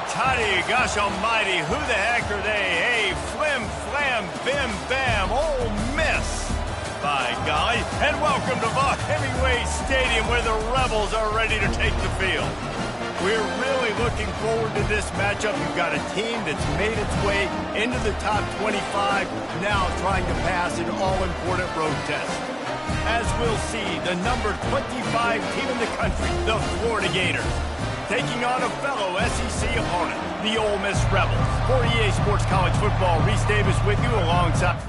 Toddy, gosh almighty, who the heck are they? Hey, flim, flam, bim, bam, Ole Miss. By golly, and welcome to Vaught Hemingway Stadium where the Rebels are ready to take the field. We're really looking forward to this matchup. You've got a team that's made its way into the top 25, now trying to pass an all-important road test. As we'll see, the number 25 team in the country, the Florida Gators, taking on a fellow SEC opponent, the Ole Miss Rebels. For EA Sports College Football, Reese Davis with you alongside.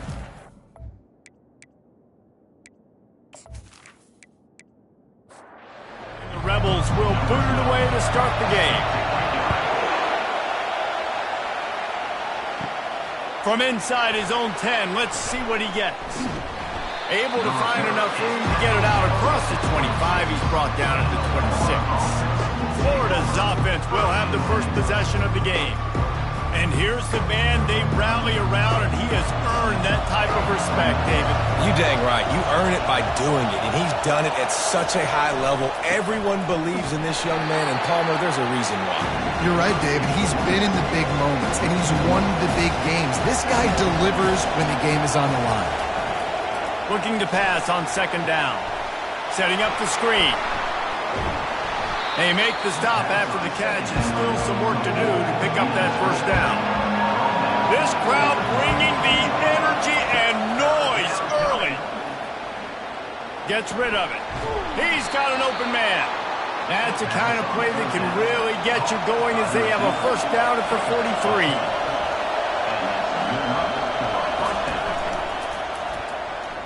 The Rebels will boot it away to start the game. From inside his own 10, let's see what he gets. Able to find enough room to get it out across the 25. He's brought down at the 26. Florida's offense will have the first possession of the game. And here's the man they rally around, and he has earned that type of respect, David. You dang right. You earn it by doing it, and he's done it at such a high level. Everyone believes in this young man, and Palmer, there's a reason why. You're right, David. He's been in the big moments, and he's won the big games. This guy delivers when the game is on the line. Looking to pass on second down. Setting up the screen. They make the stop after the catch, and still some work to do to pick up that first down. This crowd bringing the energy and noise early. Gets rid of it. He's got an open man. That's the kind of play that can really get you going as they have a first down at the 43.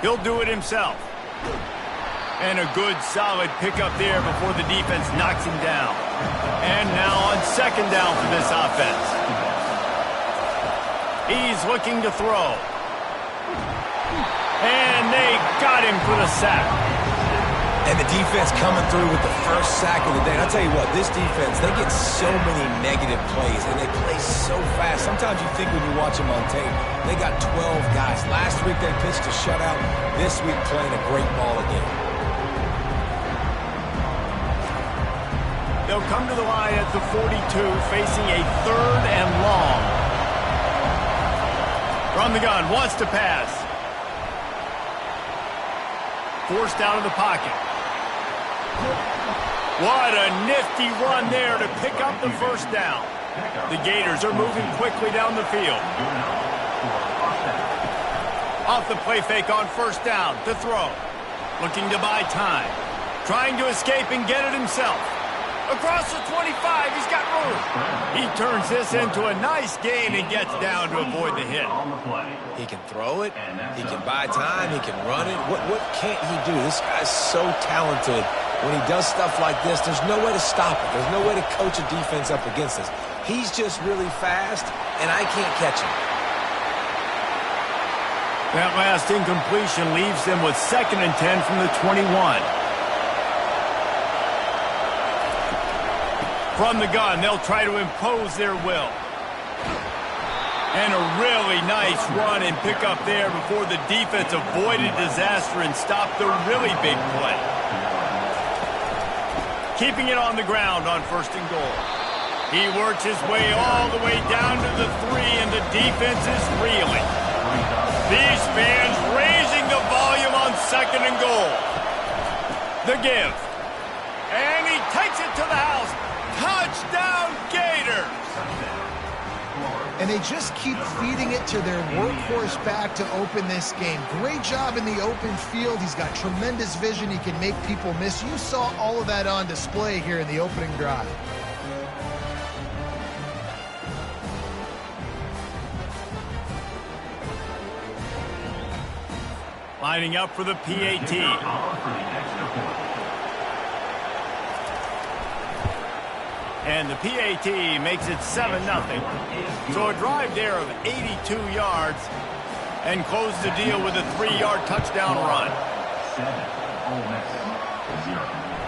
He'll do it himself. And a good, solid pickup there before the defense knocks him down. And now on second down for this offense. He's looking to throw. And they got him for the sack. And the defense coming through with the first sack of the day. And I'll tell you what, this defense, they get so many negative plays, and they play so fast. Sometimes you think when you watch them on tape, they got 12 guys. Last week they pitched a shutout. This week playing a great ball again. They'll come to the line at the 42, facing a third and long. From the gun, wants to pass. Forced out of the pocket. What a nifty run there to pick up the first down. The Gators are moving quickly down the field. Off the play fake on first down to throw. Looking to buy time. Trying to escape and get it himself. Across the 25, he's got room. He turns this into a nice gain and gets down to avoid the hit. He can throw it. He can buy time. He can run it. What can't he do? This guy's so talented. When he does stuff like this, there's no way to stop it. There's no way to coach a defense up against this. He's just really fast, and I can't catch him. That last incompletion leaves them with 2nd and 10 from the 21. From the gun, they'll try to impose their will. And a really nice run and pick up there before the defense avoided disaster and stopped the really big play. Keeping it on the ground on 1st and goal. He works his way all the way down to the 3, and the defense is reeling. These fans raising the volume on 2nd and goal. The give. And he takes it to the house. Touchdown, Gators! And they just keep feeding it to their workhorse back to open this game. Great job in the open field. He's got tremendous vision. He can make people miss. You saw all of that on display here in the opening drive. Lining up for the PAT. And the PAT makes it 7-0. So a drive there of 82 yards and close the deal with a 3-yard touchdown run.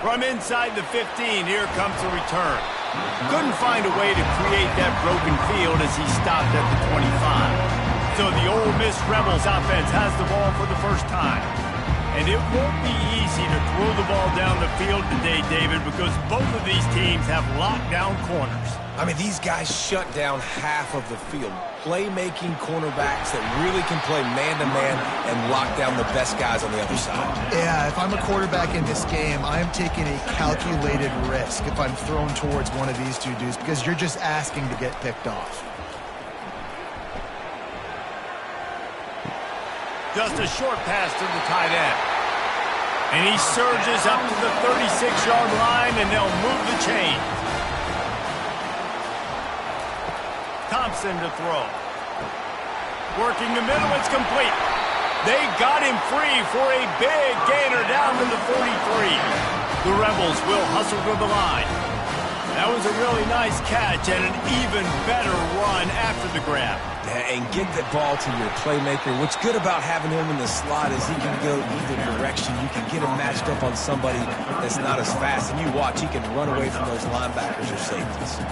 From inside the 15, here comes the return. Couldn't find a way to create that broken field as he stopped at the 25. So the Ole Miss Rebels offense has the ball for the first time. And it won't be easy to throw the ball down the field today, David, because both of these teams have lockdown corners. I mean, these guys shut down half of the field. Playmaking cornerbacks that really can play man-to-man and lock down the best guys on the other side. Yeah, if I'm a quarterback in this game, I am taking a calculated risk if I'm thrown towards one of these two dudes because you're just asking to get picked off. Just a short pass to the tight end. And he surges up to the 36-yard line, and they'll move the chain. Thompson to throw. Working the middle, it's complete. They got him free for a big gainer down to the 43. The Rebels will hustle to the line. That was a really nice catch and an even better run after the grab. And get the ball to your playmaker. What's good about having him in the slot is he can go either direction. You can get him matched up on somebody that's not as fast. And you watch, he can run away from those linebackers or safeties.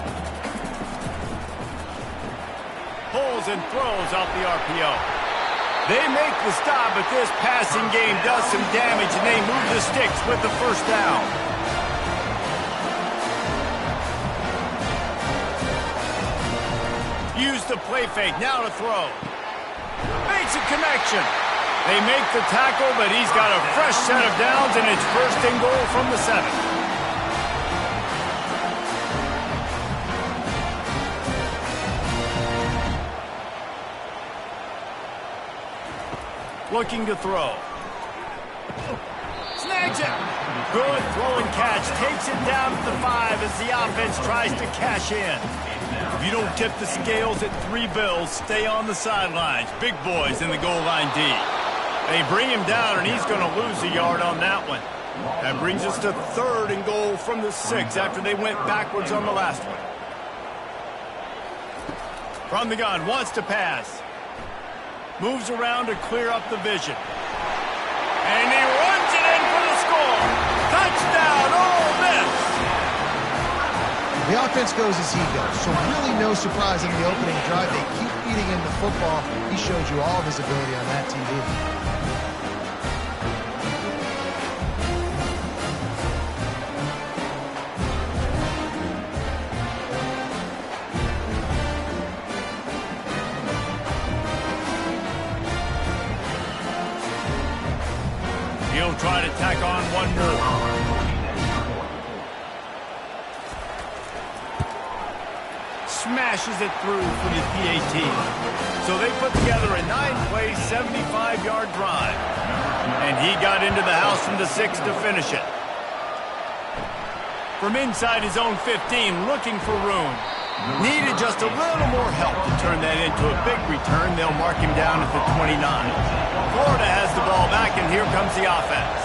Pulls and throws off the RPO. They make the stop, but this passing game does some damage, and they move the sticks with the first down. Use the play fake, now to throw. Makes a connection. They make the tackle, but he's got a fresh set of downs, and it's first and goal from the 7. Looking to throw. Snags it. Good throw and catch. Takes it down to the 5 as the offense tries to cash in. If you don't tip the scales at 3 bills, stay on the sidelines. Big boys in the goal line D. They bring him down, and he's going to lose a yard on that one. That brings us to 3rd and goal from the 6 after they went backwards on the last one. From the gun, wants to pass. Moves around to clear up the vision. And he runs it in for the score. Touchdown, Ole Miss. The offense goes as he goes, so really no surprise in the opening drive. They keep feeding him the football. He showed you all of his ability on that TV. He'll try to tack on one more. Smashes it through for the PAT. So they put together a 9-play, 75-yard drive. And he got into the house from the 6 to finish it. From inside his own 15, looking for room. Needed just a little more help to turn that into a big return. They'll mark him down at the 29. Florida has the ball back, and here comes the offense.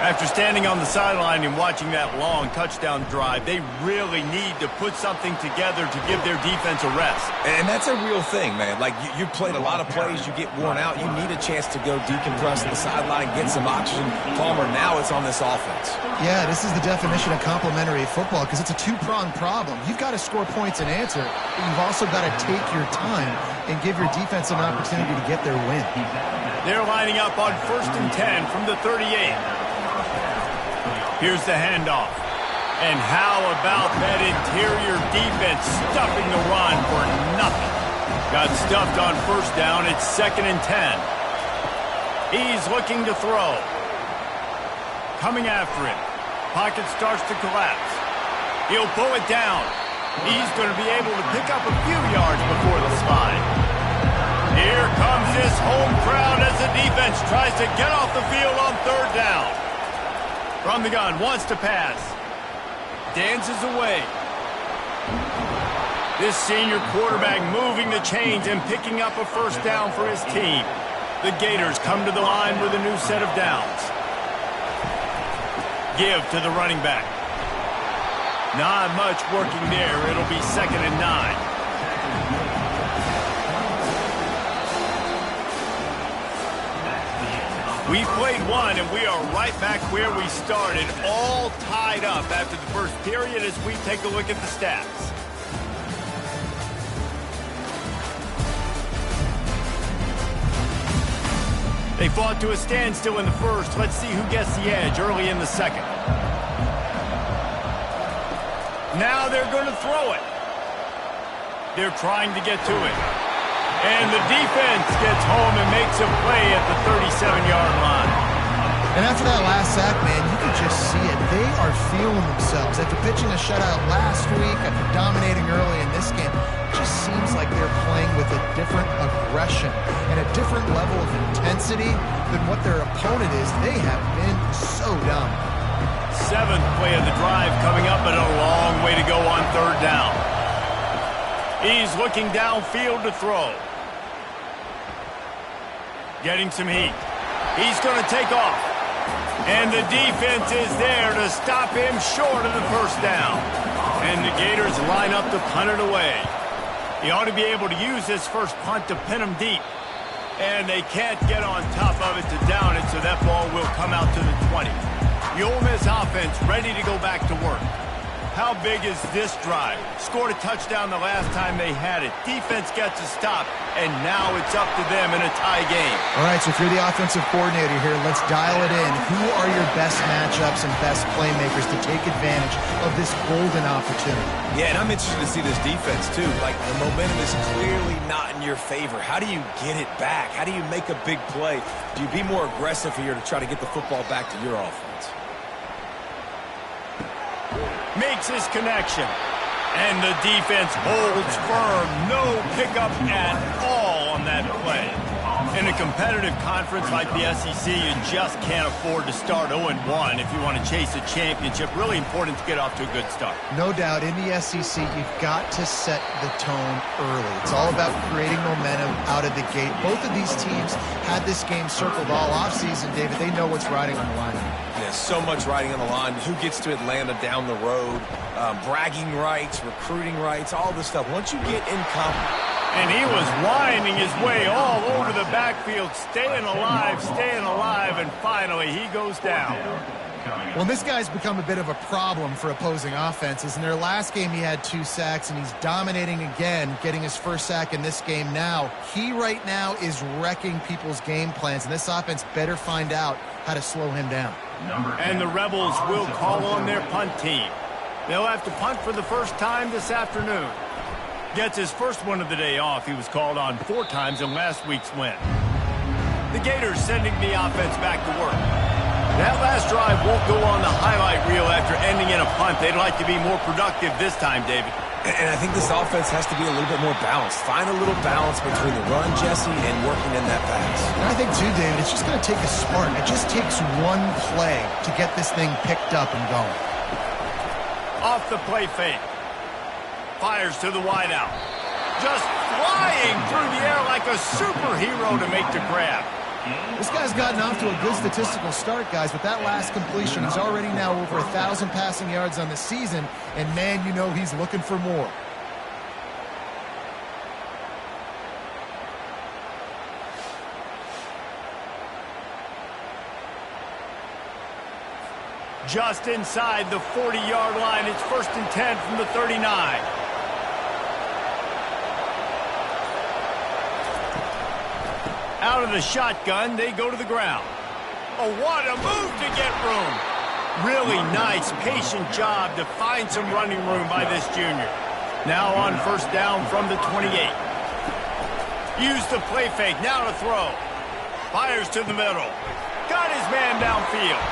After standing on the sideline and watching that long touchdown drive, they really need to put something together to give their defense a rest. And that's a real thing, man. Like, you played a lot of plays, you get worn out, you need a chance to go decompress on the sideline, get some oxygen. Palmer, now it's on this offense. Yeah, this is the definition of complementary football because it's a two-pronged problem. You've got to score points and answer, but you've also got to take your time and give your defense an opportunity to get their win. They're lining up on 1st and 10 from the 38. Here's the handoff. And how about that interior defense stuffing the run for nothing? Got stuffed on 1st down. It's 2nd and 10. He's looking to throw. Coming after it. Pocket starts to collapse. He'll pull it down. He's going to be able to pick up a few yards before the slide. Here comes this home crowd as the defense tries to get off the field on 3rd down. From the gun, wants to pass. Dances away. This senior quarterback moving the chains and picking up a 1st down for his team. The Gators come to the line with a new set of downs. Give to the running back. Not much working there. It'll be 2nd and 9. We played one, and we are right back where we started, all tied up after the first period as we take a look at the stats. They fought to a standstill in the first. Let's see who gets the edge early in the second. Now they're going to throw it. They're trying to get to it. And the defense gets home and makes a play at the 37-yard line. And after that last sack, man, you can just see it. They are feeling themselves. After pitching a shutout last week, after dominating early in this game, it just seems like they're playing with a different aggression and a different level of intensity than what their opponent is. They have been so dominant. Seventh play of the drive coming up, but a long way to go on third down. He's looking downfield to throw. Getting some heat. He's going to take off. And the defense is there to stop him short of the first down. And the Gators line up to punt it away. He ought to be able to use this first punt to pin him deep. And they can't get on top of it to down it, so that ball will come out to the 20. The Ole Miss offense ready to go back to work. How big is this drive? Scored a touchdown the last time they had it. Defense gets a stop, and now it's up to them in a tie game. All right, so if you're the offensive coordinator here, let's dial it in. Who are your best matchups and best playmakers to take advantage of this golden opportunity? Yeah, and I'm interested to see this defense, too. Like, the momentum is clearly not in your favor. How do you get it back? How do you make a big play? Do you be more aggressive here to try to get the football back to your offense? Makes his connection. And the defense holds firm. No pickup at all on that play. In a competitive conference like the SEC, you just can't afford to start 0-1 if you want to chase a championship. Really important to get off to a good start. No doubt, in the SEC, you've got to set the tone early. It's all about creating momentum out of the gate. Both of these teams had this game circled all offseason, David. They know what's riding on the line. Yeah, so much riding on the line. Who gets to Atlanta down the road? Bragging rights, recruiting rights, all this stuff. Once you get in confidence. And he was winding his way all over the backfield, staying alive, and finally he goes down. Well, this guy's become a bit of a problem for opposing offenses. In their last game, he had 2 sacks, and he's dominating again, getting his first sack in this game now. He right now is wrecking people's game plans, and this offense better find out how to slow him down. And the Rebels will call on their punt team. They'll have to punt for the first time this afternoon. Gets his first one of the day off. He was called on 4 times in last week's win. The Gators sending the offense back to work. That last drive won't go on the highlight reel after ending in a punt. They'd like to be more productive this time, David. And I think this offense has to be a little bit more balanced. Find a little balance between the run, Jesse, and working in that pass. And I think, too, David, it's just going to take a spark. It just takes one play to get this thing picked up and going. Off the play fake. Fires to the wideout. Just flying through the air like a superhero to make the grab. This guy's gotten off to a good statistical start, guys. With that last completion, he's already now over 1,000 passing yards on the season. And, man, you know he's looking for more. Just inside the 40-yard line. It's 1st and 10 from the 39. Out of the shotgun, they go to the ground. Oh, what a move to get room. Really nice, patient job to find some running room by this junior. Now on 1st down from the 28. Use the play fake, now to throw. Fires to the middle. Got his man downfield.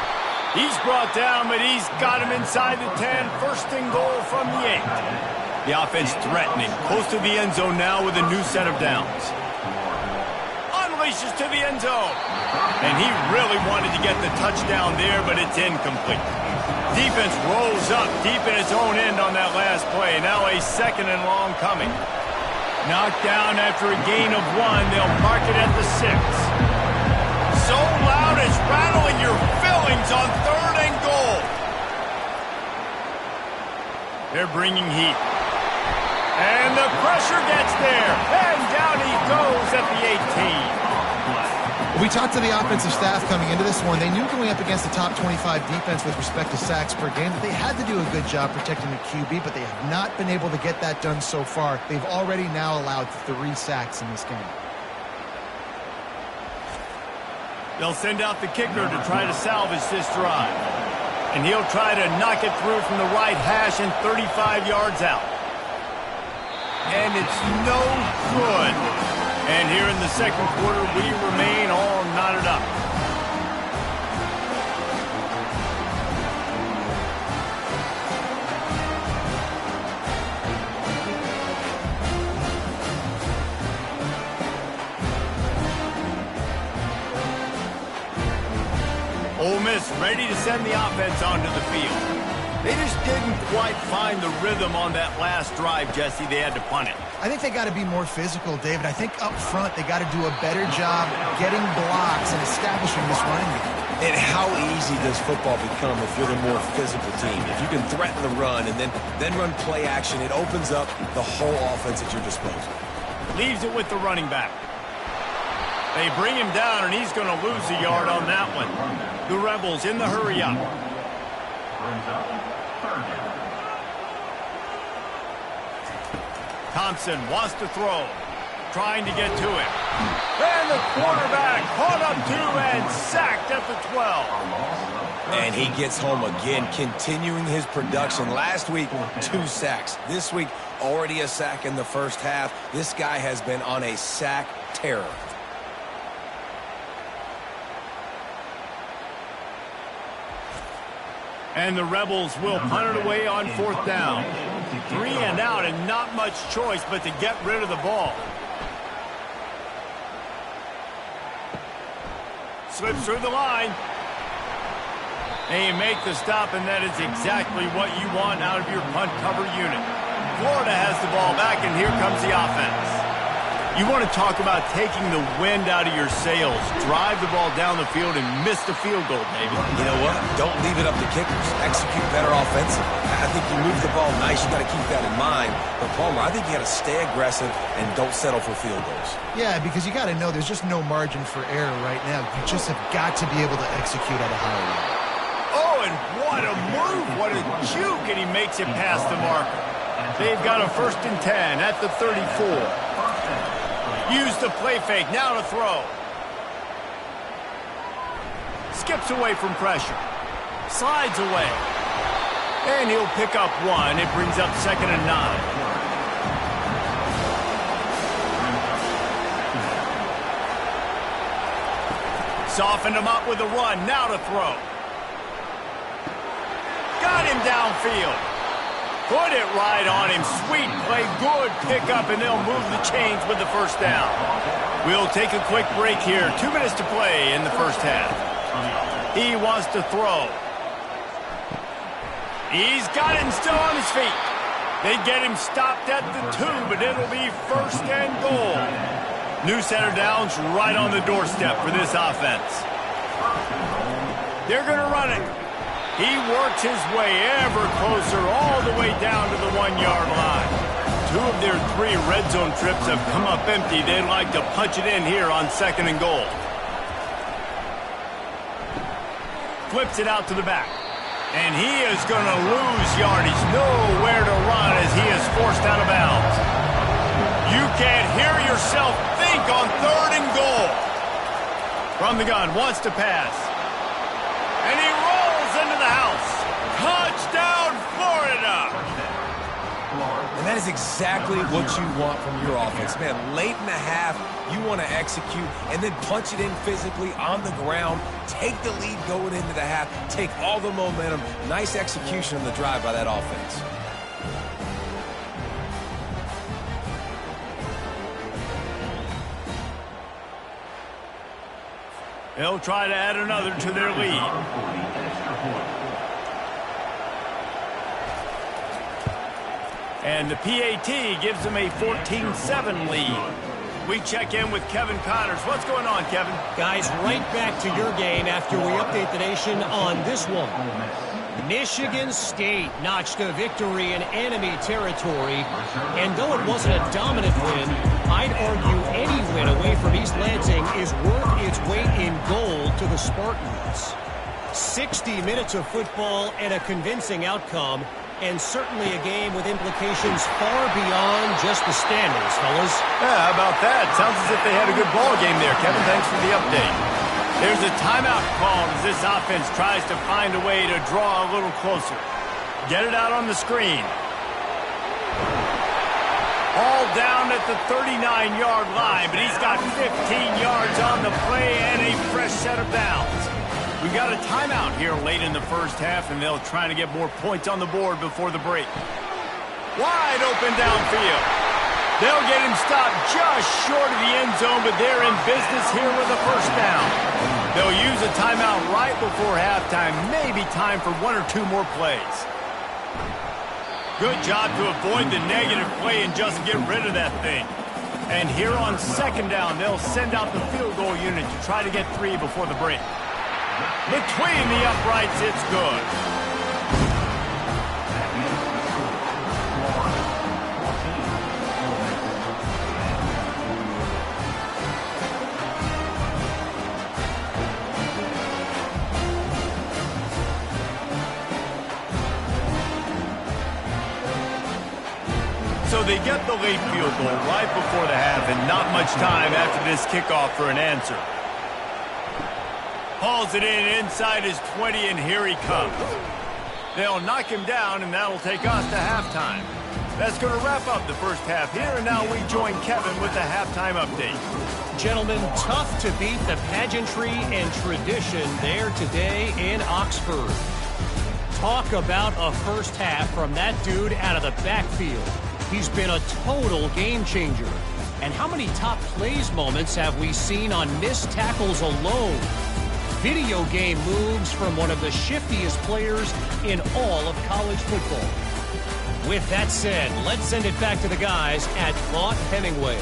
He's brought down, but he's got him inside the 10. 1st and goal from the 8. The offense threatening, close to the end zone now with a new set of downs. Unleashes to the end zone. And he really wanted to get the touchdown there, but it's incomplete. Defense rolls up deep in its own end on that last play. Now a 2nd and long coming. Knocked down after a gain of 1. They'll mark it at the 6. So loud it's rattling your fillings on 3rd and goal. They're bringing heat. And the pressure gets there. And down he goes at the 18. We talked to the offensive staff coming into this one. They knew going up against the top 25 defense with respect to sacks per game that they had to do a good job protecting the QB, but they have not been able to get that done so far. They've already now allowed 3 sacks in this game. They'll send out the kicker to try to salvage this drive. And he'll try to knock it through from the right hash and 35 yards out. And it's no good. And here in the second quarter, we remain all knotted up. Ole Miss ready to send the offense onto the field. They just didn't quite find the rhythm on that last drive, Jesse. They had to punt it. I think they got to be more physical, David. I think up front they got to do a better job getting blocks and establishing this running game. And how easy does football become if you're the more physical team? If you can threaten the run and then run play action, it opens up the whole offense at your disposal. Leaves it with the running back. They bring him down, and he's going to lose a yard on that one. The Rebels in the hurry-up. Thompson wants to throw, trying to get to it. And the quarterback caught up to and sacked at the 12. And he gets home again, continuing his production. Last week, 2 sacks. This week, already a sack in the first half. This guy has been on a sack terror. And the Rebels will punt it away on 4th down. 3 and out and not much choice but to get rid of the ball. Slips through the line. They make the stop, and that is exactly what you want out of your punt cover unit. Florida has the ball back, and here comes the offense. You want to talk about taking the wind out of your sails. Drive the ball down the field and miss the field goal, David. You know what? Don't leave it up to kickers. Execute better offensively. I think you move the ball nice. You got to keep that in mind. But, Palmer, I think you got to stay aggressive and don't settle for field goals. Yeah, because you got to know there's just no margin for error right now. You just have got to be able to execute at a higher level. Oh, and what a move. What a juke, and he makes it past the marker. They've got a 1st and 10 at the 34. Use the play fake, now to throw. Skips away from pressure. Slides away. And he'll pick up 1. It brings up 2nd and 9. Softened him up with a run, now to throw. Got him downfield. Put it right on him. Sweet play, good pickup, and they'll move the chains with the 1st down. We'll take a quick break here. 2 minutes to play in the first half. He wants to throw. He's got him still on his feet. They get him stopped at the 2, but it'll be 1st and goal. New center downs right on the doorstep for this offense. They're going to run it. He works his way ever closer all the way down to the 1-yard line. 2 of their 3 red zone trips have come up empty. They'd like to punch it in here on 2nd and goal. Flips it out to the back. And he is going to lose yardage. Nowhere to run as he is forced out of bounds. You can't hear yourself think on 3rd and goal. From the gun, wants to pass. And he rolls into the house. Touchdown, Florida! And that is exactly what you want from your offense. Man, late in the half, you want to execute and then punch it in physically on the ground. Take the lead going into the half. Take all the momentum. Nice execution on the drive by that offense. They'll try to add another to their lead. And the PAT gives them a 14-7 lead. We check in with Kevin Connors. What's going on, Kevin? Guys, right back to your game after we update the nation on this one. Michigan State notched a victory in enemy territory. And though it wasn't a dominant win, I'd argue any win away from East Lansing is worth its weight in gold to the Spartans. 60 minutes of football and a convincing outcome, and certainly a game with implications far beyond just the standings, fellas. Yeah, how about that? Sounds as if they had a good ball game there, Kevin. Thanks for the update. There's a timeout called as this offense tries to find a way to draw a little closer. Get it out on the screen. All down at the 39-yard line, but he's got 15 yards on the play and a fresh set of downs. We've got a timeout here late in the first half, and they'll try to get more points on the board before the break. Wide open downfield. They'll get him stopped just short of the end zone, but they're in business here with a first down. They'll use a timeout right before halftime, maybe time for one or two more plays. Good job to avoid the negative play and just get rid of that thing. And here on second down, they'll send out the field goal unit to try to get 3 before the break. Between the uprights, it's good. So they get the late field goal right before the half, and not much time after this kickoff for an answer. Hauls it in inside his 20, and here he comes. They'll knock him down, and that'll take us to halftime. That's going to wrap up the first half here, and now we join Kevin with the halftime update. Gentlemen, tough to beat the pageantry and tradition there today in Oxford. Talk about a first half from that dude out of the backfield. He's been a total game changer. And how many top plays moments have we seen on missed tackles alone? Video game moves from one of the shiftiest players in all of college football. With that said, let's send it back to the guys at Vaught Hemingway.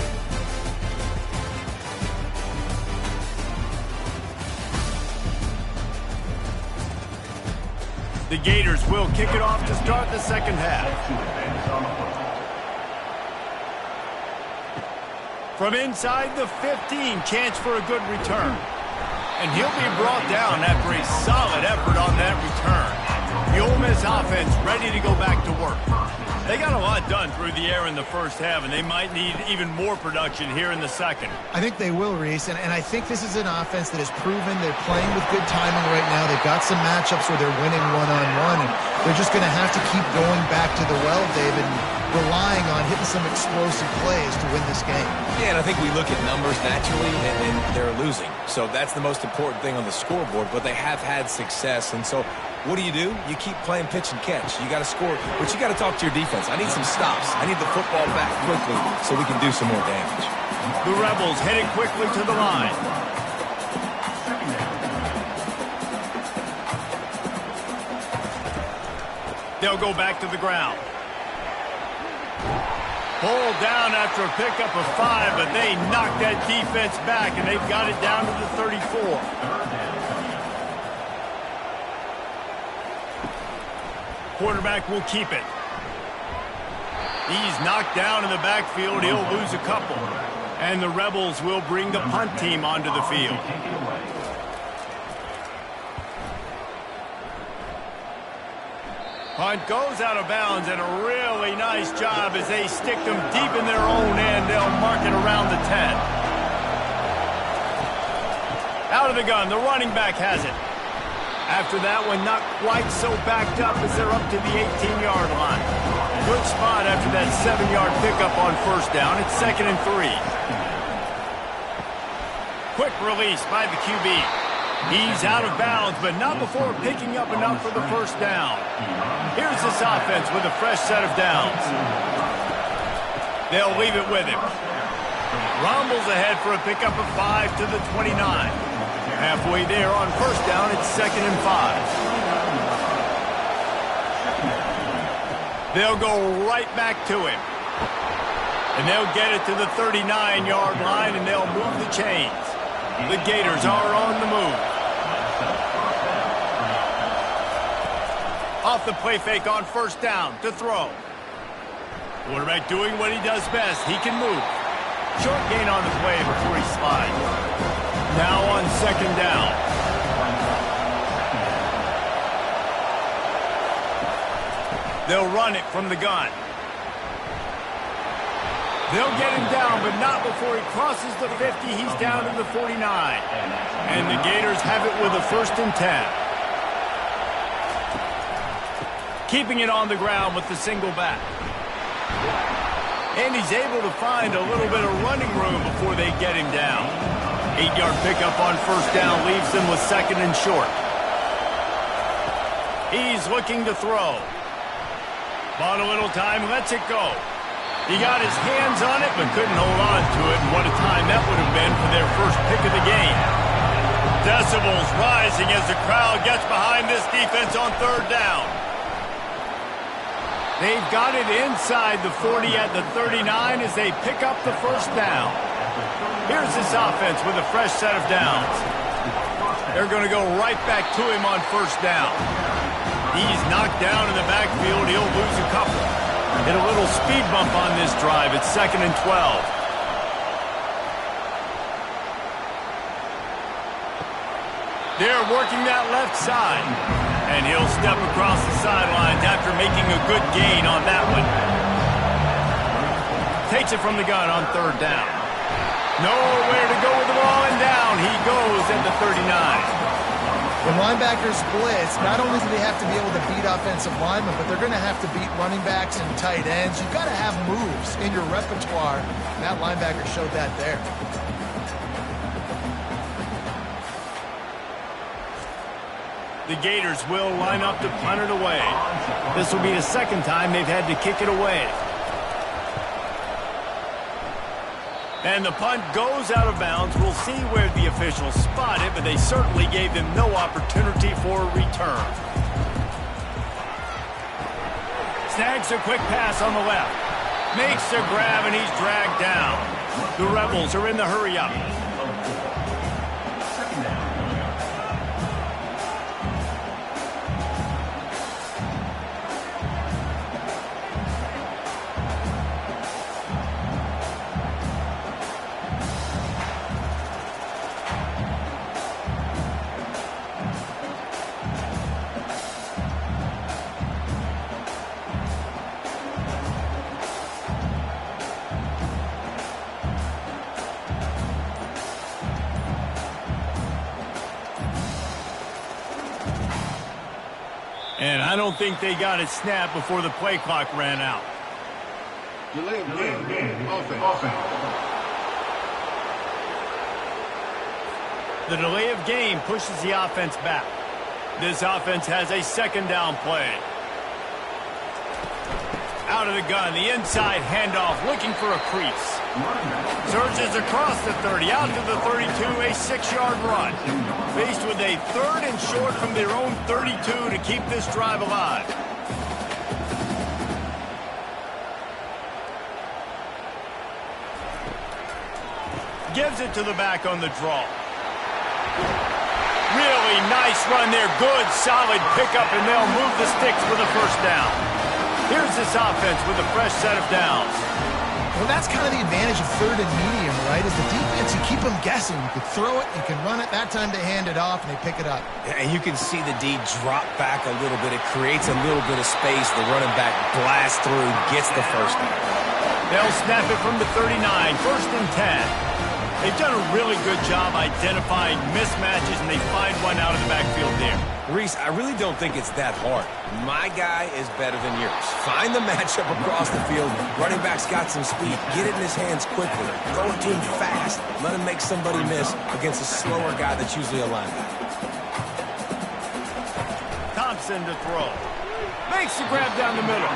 The Gators will kick it off to start the second half. From inside the 15, chance for a good return. And he'll be brought down after a solid effort on that return. The Ole Miss offense ready to go back to work. They got a lot done through the air in the first half, and they might need even more production here in the second. I think they will, Reese, and I think this is an offense that has proven they're playing with good timing right now. They've got some matchups where they're winning one-on-one, and they're just going to have to keep going back to the well, David, and relying on hitting some explosive plays to win this game. Yeah, and I think we look at numbers naturally, and they're losing. So that's the most important thing on the scoreboard, but they have had success. And so what do? You keep playing pitch and catch. You got to score, but you got to talk to your defense. I need some stops. I need the football back quickly so we can do some more damage. The Rebels heading quickly to the line. They'll go back to the ground. Pulled down after a pickup of 5, but they knocked that defense back, and they've got it down to the 34. Quarterback will keep it. He's knocked down in the backfield. He'll lose a couple. And the Rebels will bring the punt team onto the field. Punt goes out of bounds, and a really nice job as they stick them deep in their own end. They'll mark it around the 10. Out of the gun, the running back has it. After that one, not quite so backed up as they're up to the 18-yard line. Good spot after that 7-yard pickup on first down. It's 2nd and 3. Quick release by the QB. He's out of bounds, but not before picking up enough for the first down. Here's this offense with a fresh set of downs. They'll leave it with him. Rumbles ahead for a pickup of 5 to the 29. Halfway there on first down, it's 2nd and 5. They'll go right back to him. And they'll get it to the 39-yard line, and they'll move the chains. The Gators are on the move. Off the play fake on first down to throw. Quarterback doing what he does best. He can move. Short gain on the play before he slides. Now on second down. They'll run it from the gun. They'll get him down, but not before he crosses the 50. He's down to the 49. And the Gators have it with a 1st and 10. Keeping it on the ground with the single back. And he's able to find a little bit of running room before they get him down. 8-yard pickup on 1st down leaves him with 2nd and short. He's looking to throw. Bought a little time, lets it go. He got his hands on it, but couldn't hold on to it. And what a time that would have been for their first pick of the game. Decibels rising as the crowd gets behind this defense on 3rd down. They've got it inside the 40 at the 39 as they pick up the 1st down. Here's this offense with a fresh set of downs. They're going to go right back to him on 1st down. He's knocked down in the backfield. He'll lose a couple. Hit a little speed bump on this drive. It's 2nd and 12. They're working that left side. And he'll step across the sidelines after making a good gain on that one. Takes it from the gun on 3rd down. Nowhere to go with the ball, and down he goes at the 39. When linebackers blitz, not only do they have to be able to beat offensive linemen, but they're going to have to beat running backs and tight ends. You've got to have moves in your repertoire, and that linebacker showed that there. The Gators will line up to punt it away. This will be the 2nd time they've had to kick it away. And the punt goes out of bounds. We'll see where the officials spot it, but they certainly gave them no opportunity for a return. Snags a quick pass on the left. Makes the grab, and he's dragged down. The Rebels are in the hurry-up. And I don't think they got it snapped before the play clock ran out. Delay of game. Offense. The delay of game pushes the offense back. This offense has a 2nd down play. Out of the gun, the inside handoff, looking for a crease. Surges across the 30, out to the 32, a 6-yard run. Faced with a 3rd and short from their own 32 to keep this drive alive. Gives it to the back on the draw. Really nice run there. Good, solid pickup, and they'll move the sticks for the 1st down. Here's this offense with a fresh set of downs. Well, that's kind of the advantage of 3rd and medium, right? Is the defense, you keep them guessing. You can throw it, you can run it. That time they hand it off, and they pick it up. And you can see the D drop back a little bit. It creates a little bit of space. The running back blasts through, gets the 1st down. They'll snap it from the 39, 1st and 10. They've done a really good job identifying mismatches, and they find one out of the backfield there. Reese, I really don't think it's that hard. My guy is better than yours. Find the matchup across the field. Running back's got some speed. Get it in his hands quickly. Throw it to him fast. Let him make somebody miss against a slower guy that's usually a linebacker. Thompson to throw. Makes the grab down the middle.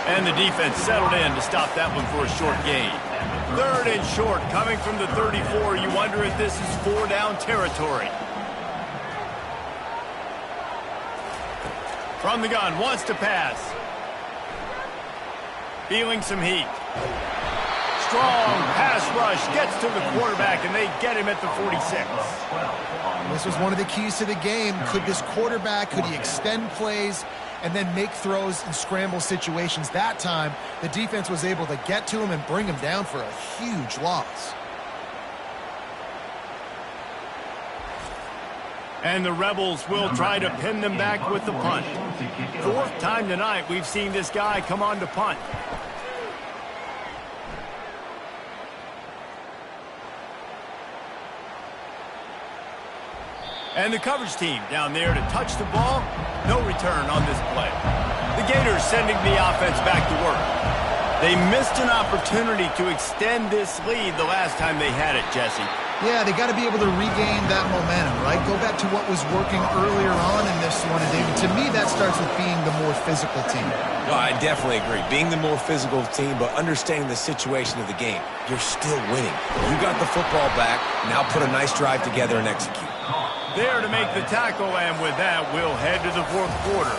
And the defense settled in to stop that one for a short gain. 3rd and short, coming from the 34. You wonder if this is 4-down territory. From the gun, wants to pass. Feeling some heat. Strong pass rush, gets to the quarterback, and they get him at the 46. This was one of the keys to the game. Could this quarterback, could he extend plays and then make throws in scramble situations? That time, the defense was able to get to him and bring him down for a huge loss. And the Rebels will try to pin them back with the punt. 4th time tonight we've seen this guy come on to punt. And the coverage team down there to touch the ball. No return on this play. The Gators sending the offense back to work. They missed an opportunity to extend this lead the last time they had it, Jesse. Yeah, they got to be able to regain that momentum, right? Go back to what was working earlier on in this one. And David, to me, that starts with being the more physical team. Well, I definitely agree. Being the more physical team, but understanding the situation of the game. You're still winning. You got the football back. Now put a nice drive together and execute. There to make the tackle, and with that, we'll head to the fourth quarter.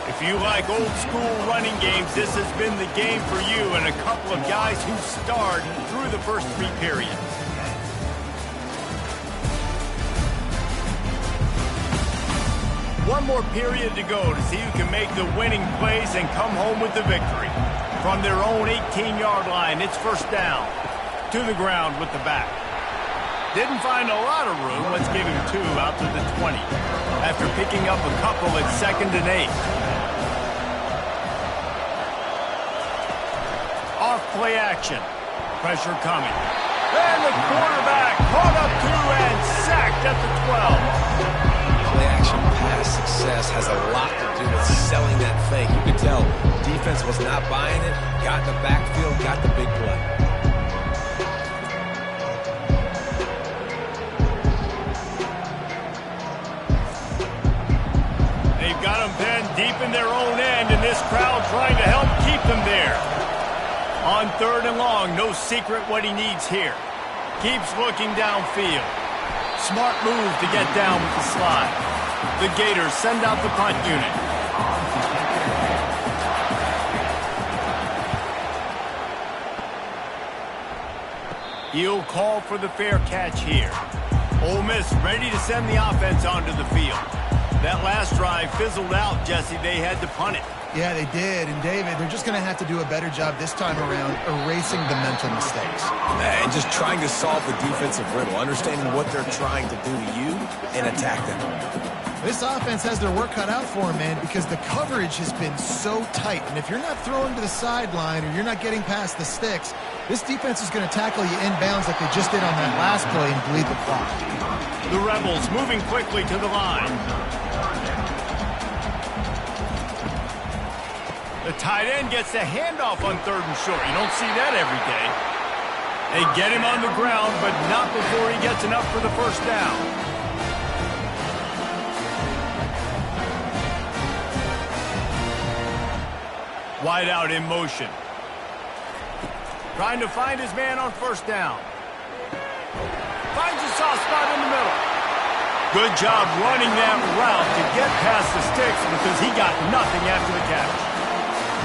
If you like old-school running games, this has been the game for you and a couple of guys who starred through the first 3 periods. One more period to go to see who can make the winning plays and come home with the victory. From their own 18-yard line, it's first down. To the ground with the back. Didn't find a lot of room. Let's give him 2 out to the 20. After picking up a couple at 2nd and 8. Off play action. Pressure coming. And the quarterback caught up 2 and sacked at the 12. Play action pass success has a lot to do with selling that fake. You could tell defense was not buying it, got in the backfield, got the big play. They've got them pinned deep in their own end, and this crowd trying to help keep them there. On 3rd and long, no secret what he needs here. Keeps looking downfield. Smart move to get down with the slide. The Gators send out the punt unit. He'll call for the fair catch here. Ole Miss ready to send the offense onto the field. That last drive fizzled out, Jesse. They had to punt it. Yeah, they did. And, David, they're just going to have to do a better job this time around erasing the mental mistakes. And just trying to solve the defensive riddle, understanding what they're trying to do to you and attack them. This offense has their work cut out for them, man, because the coverage has been so tight. And if you're not throwing to the sideline or you're not getting past the sticks, this defense is going to tackle you inbounds like they just did on that last play and bleed the clock. The Rebels moving quickly to the line. The tight end gets the handoff on 3rd and short. You don't see that every day. They get him on the ground, but not before he gets enough for the first down. Wide out in motion. Trying to find his man on first down. Finds a soft spot in the middle. Good job running that route to get past the sticks because he got nothing after the catch.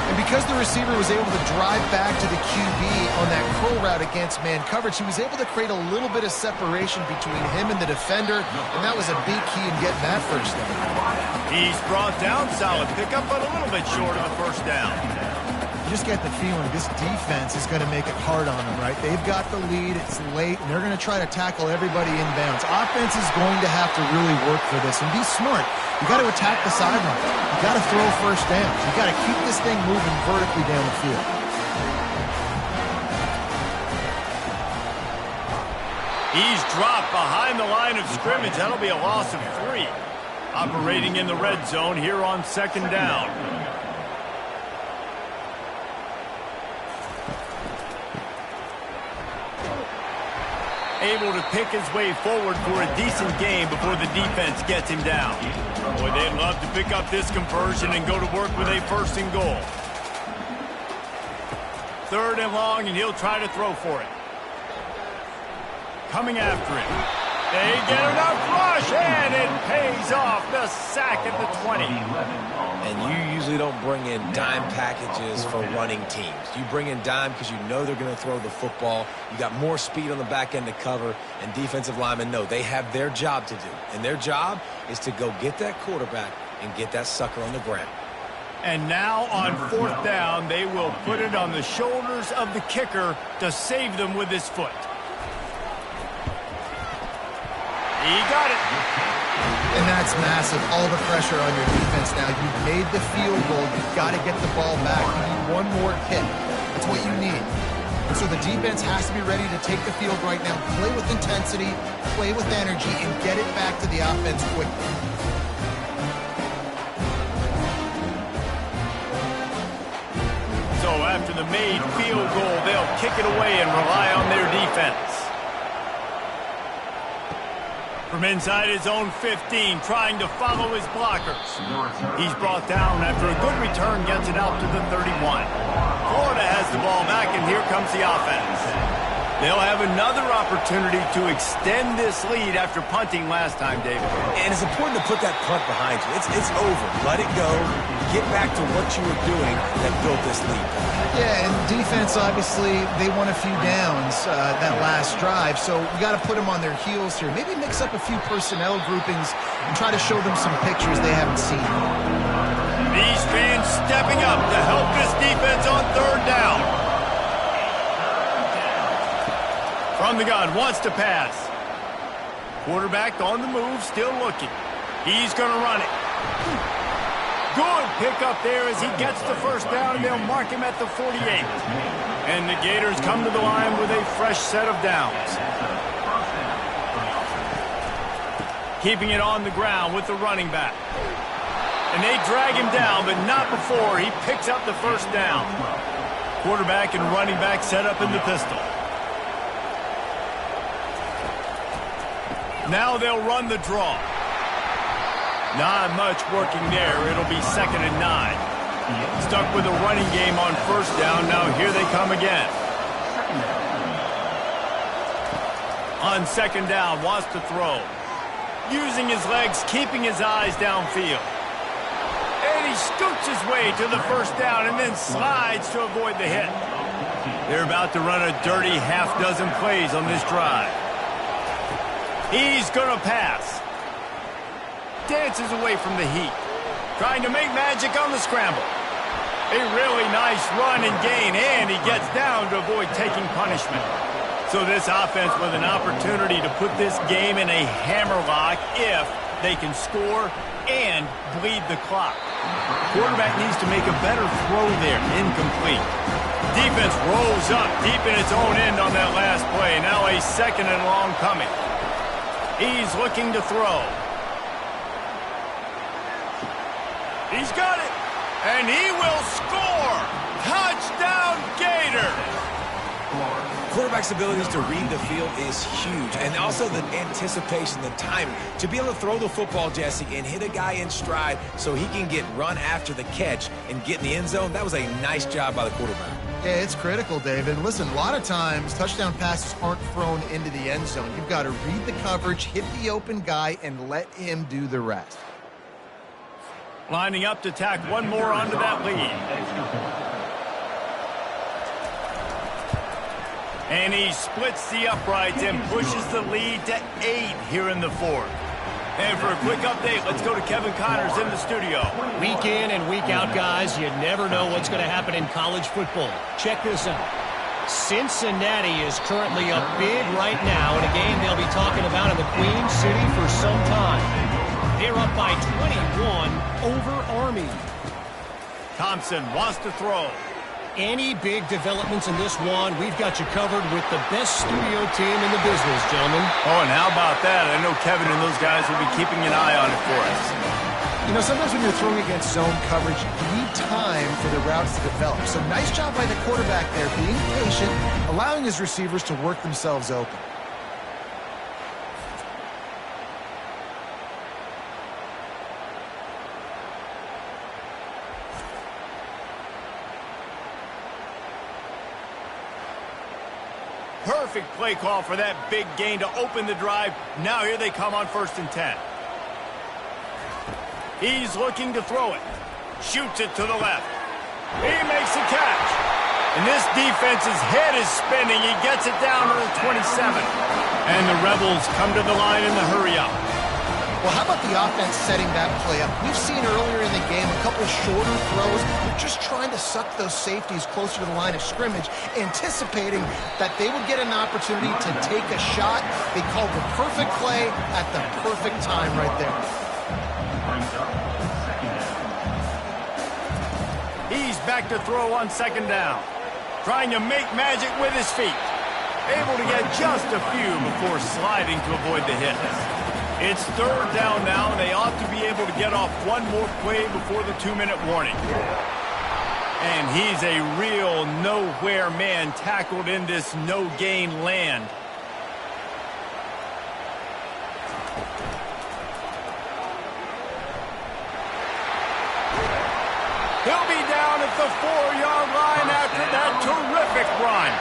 And because the receiver was able to drive back to the QB on that curl route against man coverage, he was able to create a little bit of separation between him and the defender, and that was a big key in getting that first down. He's brought down, solid pickup, but a little bit short of the first down. You just get the feeling this defense is going to make it hard on them, right? They've got the lead, it's late, and they're going to try to tackle everybody inbounds. Offense is going to have to really work for this and be smart. You got to attack the sideline. You got to throw first down. You got to keep this thing moving vertically down the field. He's dropped behind the line of scrimmage. That'll be a loss of 3. Operating in the red zone here on 2nd down. Able to pick his way forward for a decent game before the defense gets him down. Boy, they'd love to pick up this conversion and go to work with a 1st and goal. 3rd and long, and he'll try to throw for it. Coming after him. They get enough rush, and it pays off. The sack at the 20. And you usually don't bring in dime packages for running teams. You bring in dime because you know they're going to throw the football. You got more speed on the back end to cover, and defensive linemen know they have their job to do. And their job is to go get that quarterback and get that sucker on the ground. And now on 4th down, they will put it on the shoulders of the kicker to save them with his foot. He got it. And that's massive. All the pressure on your defense now. You've made the field goal. You've got to get the ball back. You need one more hit. That's what you need. And so the defense has to be ready to take the field right now, play with intensity, play with energy, and get it back to the offense quickly. So after the made field goal, they'll kick it away and rely on their defense. From inside his own 15, trying to follow his blockers. He's brought down after a good return, gets it out to the 31. Florida has the ball back, and here comes the offense. They'll have another opportunity to extend this lead after punting last time, David. And it's important to put that punt behind you. It's over. Let it go. Get back to what you were doing that built this lead. Yeah, and defense, obviously, they won a few downs that last drive, so we got to put them on their heels here. Maybe mix up a few personnel groupings and try to show them some pictures they haven't seen. These fans stepping up to help this defense on third down. From the gun, wants to pass. Quarterback on the move, still looking. He's going to run it. Good pickup there as he gets the first down, and they'll mark him at the 48. And the Gators come to the line with a fresh set of downs. Keeping it on the ground with the running back. And they drag him down, but not before he picks up the first down. Quarterback and running back set up in the pistol. Now they'll run the draw. Not much working there. It'll be 2nd and 9. Stuck with a running game on first down. Now here they come again. On 2nd down, wants to throw. Using his legs, keeping his eyes downfield. And he scoots his way to the first down and then slides to avoid the hit. They're about to run a dirty half-dozen plays on this drive. He's going to pass. Dances away from the heat. Trying to make magic on the scramble. A really nice run and gain, and he gets down to avoid taking punishment. So this offense with an opportunity to put this game in a hammerlock if they can score and bleed the clock. Quarterback needs to make a better throw there. Incomplete. Defense rolls up deep in its own end on that last play. Now a 2nd and long coming. He's looking to throw. He's got it. And he will score. Touchdown, Gators. Quarterback's abilities to read the field is huge. And also the anticipation, the timing. To be able to throw the football, Jesse, and hit a guy in stride so he can get run after the catch and get in the end zone, that was a nice job by the quarterback. Yeah, it's critical, David. Listen, a lot of times touchdown passes aren't thrown into the end zone. You've got to read the coverage, hit the open guy, and let him do the rest. Lining up to tack one more onto that lead. And he splits the uprights and pushes the lead to 8 here in the 4th. And for a quick update, let's go to Kevin Connors in the studio. Week in and week out, guys, you never know what's going to happen in college football. Check this out. Cincinnati is currently up big right now in a game they'll be talking about in the Queen City for some time. They're up by 21 over Army. Thompson wants to throw. Any big developments in this one, we've got you covered with the best studio team in the business, gentlemen. Oh, and how about that? I know Kevin and those guys will be keeping an eye on it for us. You know, sometimes when you're throwing against zone coverage, you need time for the routes to develop. So nice job by the quarterback there, being patient, allowing his receivers to work themselves open. Perfect play call for that big gain to open the drive. Now here they come on 1st and 10. He's looking to throw it. Shoots it to the left. He makes a catch. And this defense's head is spinning. He gets it down to the 27. And the Rebels come to the line in the hurry-up. Well, how about the offense setting that play up? We've seen earlier in the game a couple shorter throws. They're just trying to suck those safeties closer to the line of scrimmage, anticipating that they would get an opportunity to take a shot. They called the perfect play at the perfect time right there. He's back to throw on 2nd down. Trying to make magic with his feet. able to get just a few before sliding to avoid the hits. It's third down now, and they ought to be able to get off one more play before the 2-minute warning. And he's a real nowhere man tackled in this no-gain land. He'll be down at the 4-yard line after that terrific run.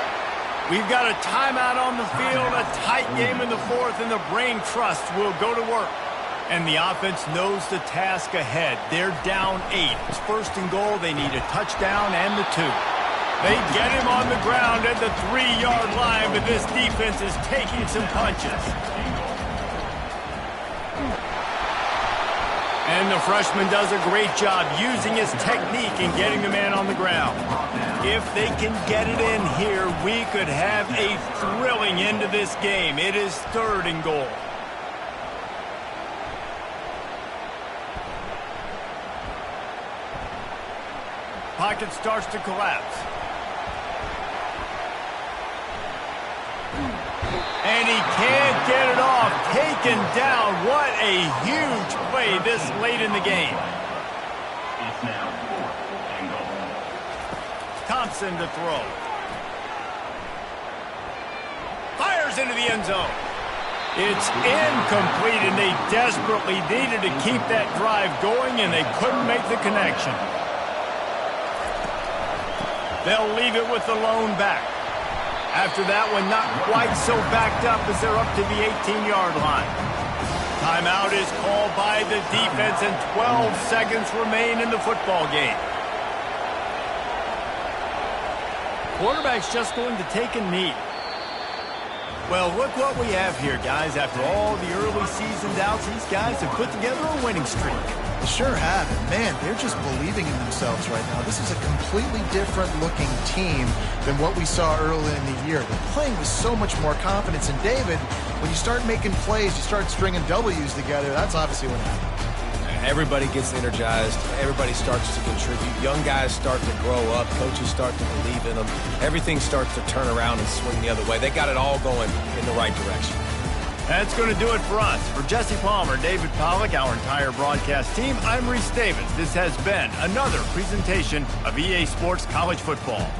We've got a timeout on the field, a tight game in the fourth, and the brain trust will go to work. And the offense knows the task ahead. They're down 8. It's first and goal. They need a touchdown and the 2. They get him on the ground at the 3-yard line, but this defense is taking some punches. And the freshman does a great job using his technique and getting the man on the ground. If they can get it in here, we could have a thrilling end to this game. It is third and goal. Pocket starts to collapse. And he can't get it off. Taken down. What a huge play this late in the game. It's now 4th and goal. Thompson to throw. Fires into the end zone. It's incomplete, and they desperately needed to keep that drive going, and they couldn't make the connection. They'll leave it with the lone back. After that one, not quite so backed up as they're up to the 18-yard line. Timeout is called by the defense, and 12 seconds remain in the football game. Quarterback's just going to take a knee. Well, look what we have here, guys. After all the early season doubts, these guys have put together a winning streak. They sure have. And man, they're just believing in themselves right now. This is a completely different looking team than what we saw early in the year. They're playing with so much more confidence. And David, when you start making plays, you start stringing W's together, that's obviously what happens. Everybody gets energized. Everybody starts to contribute. Young guys start to grow up. Coaches start to believe in them. Everything starts to turn around and swing the other way. They got it all going in the right direction. That's going to do it for us. For Jesse Palmer, David Pollack, our entire broadcast team, I'm Reese Davis. This has been another presentation of EA Sports College Football.